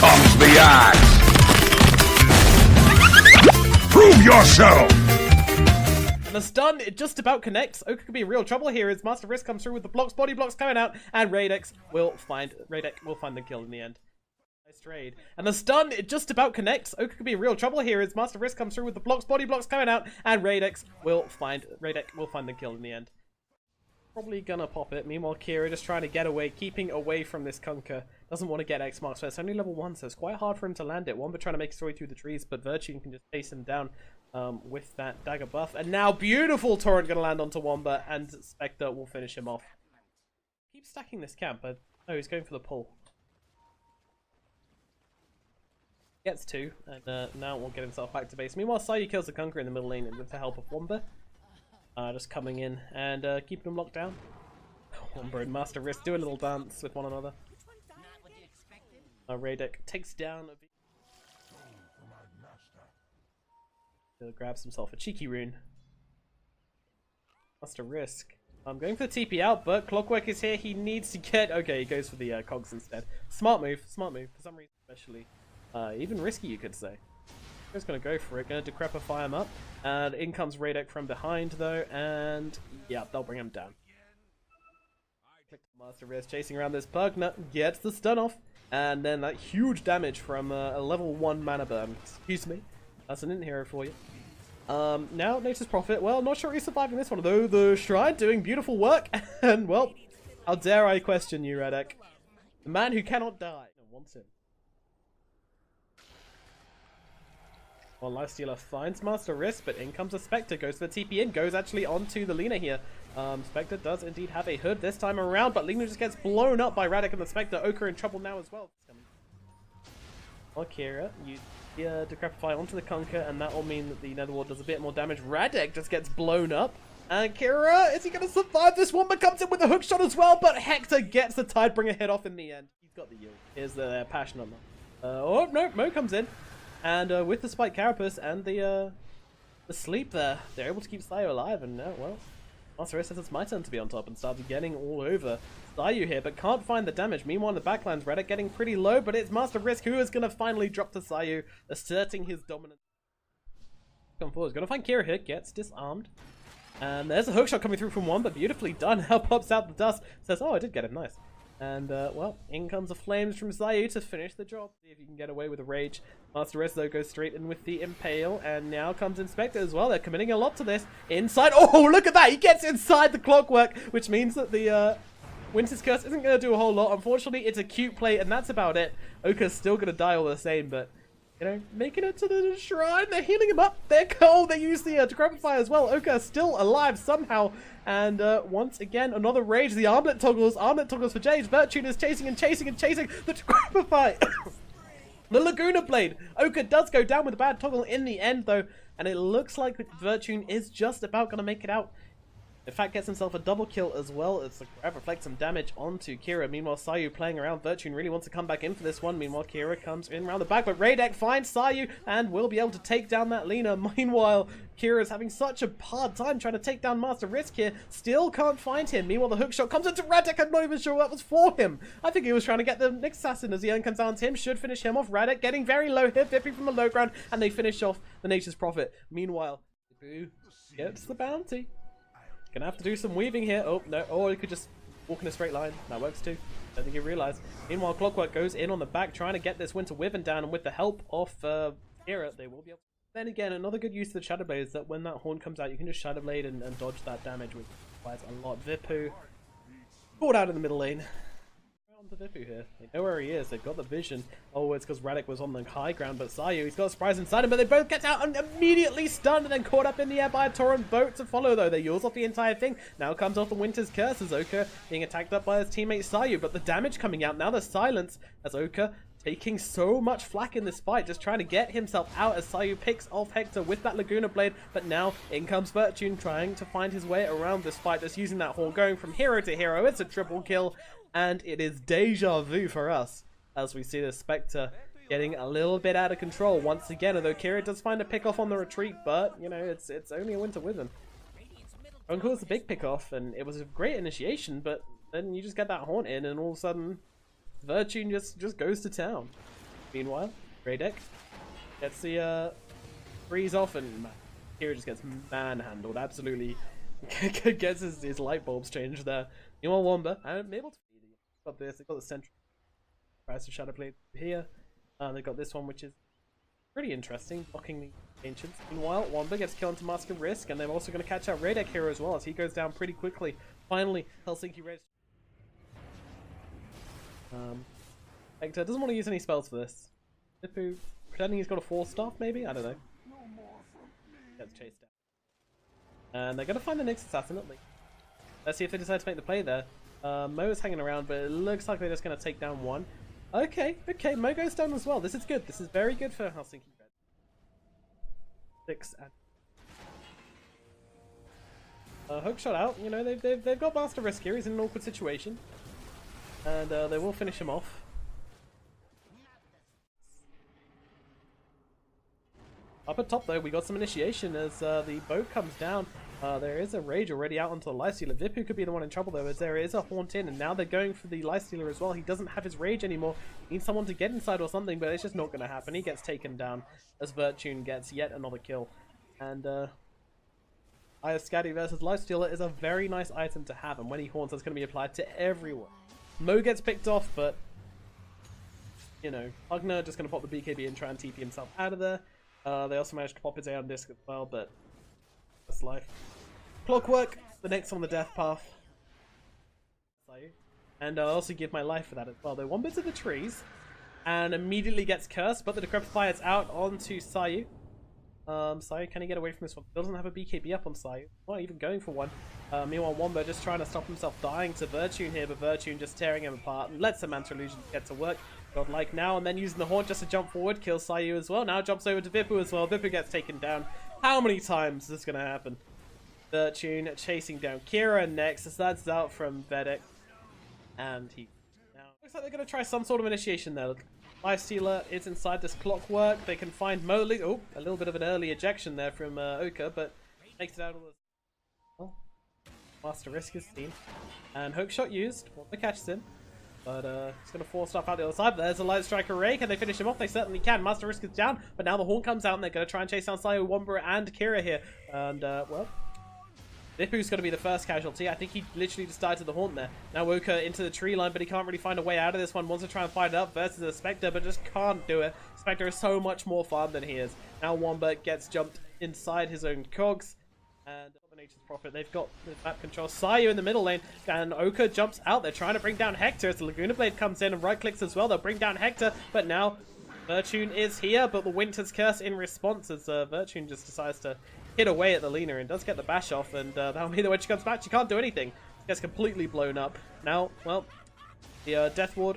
comes the axe! Prove yourself! And the stun, it just about connects. Oka could be in real trouble here as Master Risk comes through with the blocks, body blocks coming out, and Radek will find the kill in the end. Nice trade. And the stun, it just about connects. Oka could be in real trouble here as Master Risk comes through with the blocks, body blocks coming out, and Radek will find the kill in the end. Probably gonna pop it. Meanwhile, Kira just trying to get away, keeping away from this Kunkka. Doesn't want to get X marks, so it's only level 1, so it's quite hard for him to land it. Womba trying to make his way through the trees, but Virtue can just chase him down with that dagger buff. And now, beautiful torrent gonna land onto Womba, and Spectre will finish him off. Keep stacking this camp, but oh, he's going for the pull. Gets 2, and now will get himself back to base. Meanwhile, Sayu kills the Kunkka in the middle lane with the help of Womba. Just coming in and keeping them locked down. Womba and Master Risk do a little dance with one another. Radek takes down grabs himself a cheeky rune. Master Risk. I'm going for the TP out, but Clockwork is here. He needs to get... Okay, he goes for the cogs instead. Smart move, for some reason especially. Even risky, you could say. He's going to go for it, going to decrepify him up. And in comes Radek from behind, though, and yeah, they'll bring him down. Master Risk chasing around this Pugna, gets the stun off, and then that huge damage from a level 1 mana burn. Excuse me, that's an in-hero for you. Now, Nature's Prophet, well, not sure he's surviving this one, though the Shrine doing beautiful work, and well, how dare I question you, Radek. The man who cannot die. Wants him. Well, Lifestealer finds Master Risk, but in comes a Spectre, goes for the TP in, goes actually onto the Lina here. Spectre does indeed have a hood this time around, but Lina just gets blown up by Radek and the Spectre. Oka in trouble now as well. Well, Kira, you decrepify onto the Kunkka, and that will mean that the Netherward does a bit more damage. Radek just gets blown up. And Kira, is he going to survive this one? But comes in with a hook shot as well, but Hector gets the Tidebringer head off in the end. He's got the Yolo. Here's the passion on them. Oh, no, Mo comes in. And with the Spike Carapace and the sleep there, they're able to keep Sayu alive. And now, well, Master Risk says it's my turn to be on top and started getting all over Sayu here, but can't find the damage. Meanwhile, in the backlands, Radek getting pretty low, but it's Master Risk who is going to finally drop to Sayu, asserting his dominance. Come forward, going to find Kira here, gets disarmed. And there's a hookshot coming through from one, but beautifully done. Now pops out the dust, says, oh, I did get him, nice. And, well, in comes the flames from Sayu to finish the job. See if you can get away with a rage. Master Risk, though, goes straight in with the Impale. And now comes Inspector as well. They're committing a lot to this. Inside. Oh, look at that. He gets inside the Clockwork, which means that the Winter's Curse isn't going to do a whole lot. Unfortunately, it's a cute play, and that's about it. Oka's still going to die all the same, but... You know, making it to the shrine. They're healing him up. They're cold. They use the Decrepify as well. Oka still alive somehow. And once again, another rage. The armlet toggles. Armlet toggles for Jade. Virtue is chasing and chasing and chasing the Decrepify. The Laguna Blade. Oka does go down with a bad toggle in the end, though. And it looks like Virtue is just about going to make it out. In fact, gets himself a double kill as well as the grab reflects some damage onto Kira. Meanwhile, Sayu playing around. Virtue really wants to come back in for this one. Meanwhile, Kira comes in around the back, but Radek finds Sayu and will be able to take down that Lina. Meanwhile, Kira is having such a hard time trying to take down Master Risk here. Still can't find him. Meanwhile, the hookshot comes into Radek. I'm not even sure that was for him. I think he was trying to get the next assassin as the end comes down to him. Should finish him off. Radek getting very low here, dipping from the low ground, and they finish off the Nature's Prophet. Meanwhile, Ibu gets the bounty. Gonna have to do some weaving here. Oh, no. Or he could just walk in a straight line. That works too. I think he realized. Meanwhile, Clockwork goes in on the back, trying to get this Winter Wyvern down. And with the help of Kira, they will be able to... Then again, another good use of the Shadow Blade is that when that horn comes out, you can just Shadow Blade and dodge that damage, which requires a lot. Vipu caught out in the middle lane. On to Vipu here. They know where he is. They've got the vision. Oh, it's because Radek was on the high ground, but Sayu, he's got a surprise inside him, but they both get out and immediately stunned and then caught up in the air by a torrent boat to follow, though. They use off the entire thing. Now comes off the Winter's Curse as Oka being attacked up by his teammate Sayu, but the damage coming out. Now the silence as Oka taking so much flack in this fight, just trying to get himself out as Sayu picks off Hector with that Laguna Blade, but now in comes Virtune trying to find his way around this fight, just using that horn, going from hero to hero. It's a triple kill, and it is deja vu for us as we see the Spectre getting a little bit out of control once again, although Kira does find a pick off on the retreat, but you know, it's only a Winter Wyvern. Uncle was a big pick off, and it was a great initiation, but then you just get that horn in, and all of a sudden Virtue just goes to town. Meanwhile, Radek gets the freeze off, and Kira just gets manhandled. Absolutely gets his light bulbs changed there. Meanwhile, Womba, I'm able to got this. They've got the central price of Shadow Blade here. They've got this one, which is pretty interesting, blocking the Ancients. Meanwhile, Womba gets killed into Mask of Risk, and they're also going to catch out Radek here as well, as he goes down pretty quickly. Finally, Helsinki Red. Hector doesn't want to use any spells for this. Vippu pretending he's got a 4-staff, maybe? I don't know. Gets chased down. And they're going to find the next assassin at least. Let's see if they decide to make the play there. Mo is hanging around, but it looks like they're just going to take down one. Okay, Mo goes down as well. This is good. This is very good for Helsinki Red. 6 and hook shot out. You know, they've got Master Risk here. He's in an awkward situation, and they will finish him off. Up at top, though, we got some initiation as the boat comes down. There is a Rage already out onto the Lifestealer. Vippu could be the one in trouble, though, as there is a Haunt in, and now they're going for the Lifestealer as well. He doesn't have his Rage anymore. He needs someone to get inside or something, but it's just not going to happen. He gets taken down as Virtune gets yet another kill. And Scatty versus Lifestealer is a very nice item to have, and when he haunts, that's going to be applied to everyone. Mo gets picked off, but, you know, Ugner just going to pop the BKB and try and TP himself out of there. They also managed to pop his Aeon Disc as well, but that's life. Clockwork, the next on the death path. And I'll also give my life for that as well. Though one bit of the trees, and immediately gets cursed, but the Decrepify is out onto Sayu. Sayu, can he get away from this one? Doesn't have a BKB up on Sayu. Not even going for one. Meanwhile, Wombo just trying to stop himself dying to Virtune here, but Virtune just tearing him apart and lets the Mantra Illusion get to work. Godlike now, and then using the Haunt just to jump forward, kills Sayu as well. Now jumps over to Vippu as well. Vippu gets taken down. How many times is this going to happen? Virtune chasing down Kira next, as that's out from Vedek. And he... Now, looks like they're going to try some sort of initiation there. Lifestealer is inside this Clockwork. They can find Mo. Oh, a little bit of an early ejection there from Oka, but makes it out of the... Oh. Master Risk is seen. And Hookshot used. Wanda catches him. But he's going to force stuff out the other side. But there's a Light Strike Array. Can they finish him off? They certainly can. Master Risk is down. But now the Horn comes out and they're going to try and chase down Sayu, Womba, and Kira here. And, well... Vippu's going to be the first casualty. I think he literally just died to the Haunt there. Now Woka into the tree line, but he can't really find a way out of this one. Wants to try and fight it up versus the Spectre, but just can't do it. Spectre is so much more farm than he is. Now Womba gets jumped inside his own cogs. And Nature's Prophet, they've got the map control. Sayu in the middle lane, and Oka jumps out. They're trying to bring down Hector as the Laguna Blade comes in and right-clicks as well. They'll bring down Hector, but now Virtune is here, but the Winter's Curse in response as Virtune just decides to hit away at the Lena and does get the bash off, and that'll be the way she comes back. She can't do anything. She gets completely blown up. Now, well, the Death Ward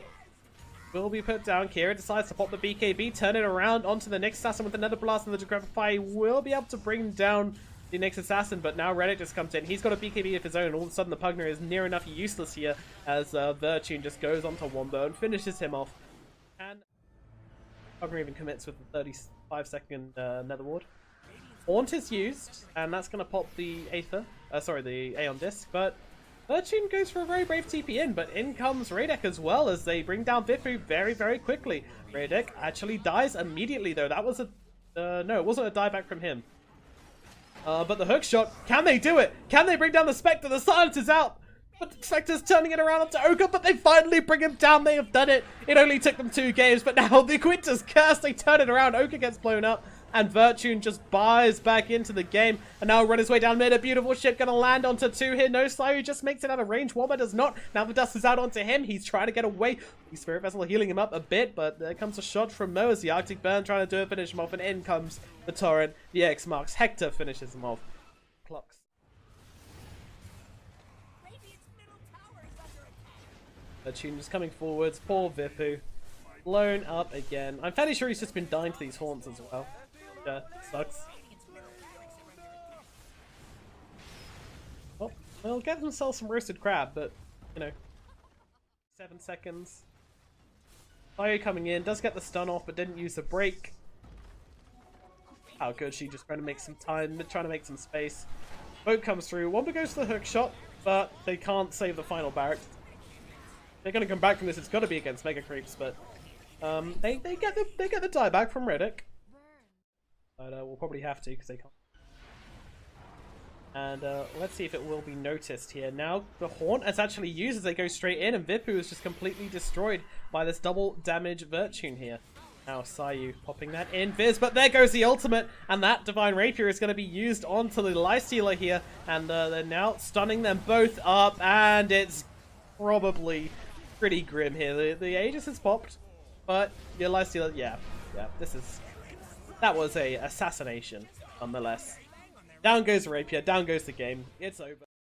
will be put down. Kira decides to pop the BKB, turn it around onto the next assassin with another blast, and the Decrepify will be able to bring down the next assassin, but now Reddit just comes in. He's got a BKB of his own, and all of a sudden the Pugner is near enough useless here as Virtune just goes onto Wombo and finishes him off. And Pugner even commits with the 35-second Nether Ward. Haunt is used, and that's going to pop the the Aeon Disc, but Virtune goes for a very brave TP in, but in comes Radek as well as they bring down Vippu very, very quickly. Radek actually dies immediately, though. That was a... no, it wasn't a dieback from him. But the hook shot, can they do it? Can they bring down the Spectre? The silence is out! But the Spectre's turning it around up to Oka, but they finally bring him down. They have done it. It only took them 2 games, but now the Winter's Curse, they turn it around. Oka gets blown up, and Virtune just buys back into the game. And now run his way down mid. A beautiful ship going to land onto 2 here. No, Sayu just makes it out of range. Womba does not. Now the dust is out onto him. He's trying to get away. The Spirit Vessel healing him up a bit, but there comes a shot from Mo as the Arctic Burn trying to do it, finish him off, and in comes the Torrent. The X marks. Hector finishes him off. Clocks. Virtune just coming forwards. Poor Vippu. Blown up again. I'm fairly sure he's just been dying to these haunts as well. Yeah, sucks. Oh, well, get themselves some roasted crab, but, you know, 7 seconds. Sayu coming in, does get the stun off, but didn't use the break. How good, she just trying to make some time, trying to make some space. Boat comes through, Womba goes to the hook shot, but they can't save the final barrack. They're going to come back from this, it's got to be against Mega Creeps, but They get the die back from Riddick, but we'll probably have to because they can't. And let's see if it will be noticed here. Now the Haunt is actually used as they go straight in, and Vipu is just completely destroyed by this double damage Virtune here. Now Sayu popping that in, Viz, but there goes the ultimate, and that Divine Rapier is going to be used onto the Lifestealer here, and they're now stunning them both up, and it's probably pretty grim here. The Aegis has popped, but your Lifestealer, yeah, that was a assassination nonetheless. Down goes Rapier, down goes the game, it's over.